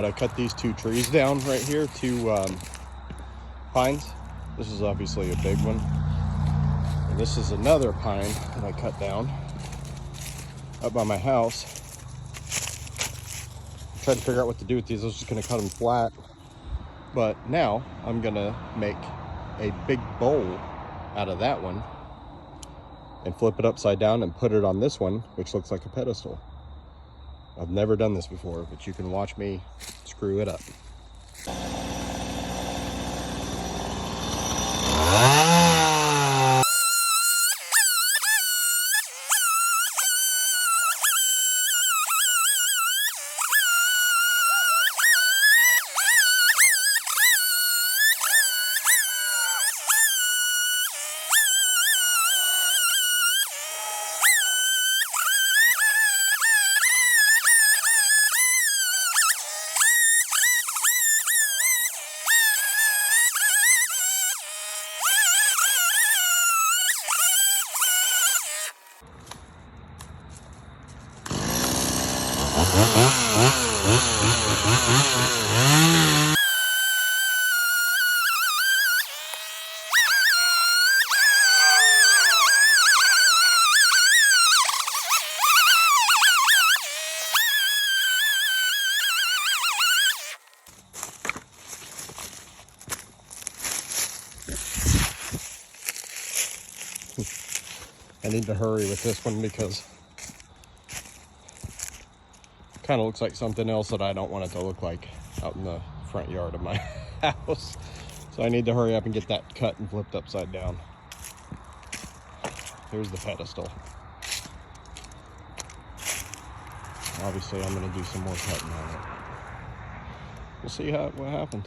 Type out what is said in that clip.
I cut these two trees down right here, two pines. This is obviously a big one. And this is another pine that I cut down up by my house. I tried to figure out what to do with these. I was just gonna cut them flat. But now I'm gonna make a big bowl out of that one and flip it upside down and put it on this one, which looks like a pedestal. I've never done this before, but you can watch me screw it up. I need to hurry with this one because it kind of looks like something else that I don't want it to look like out in the front yard of my house. So I need to hurry up and get that cut and flipped upside down. Here's the pedestal. Obviously I'm going to do some more cutting on it. We'll see what happens.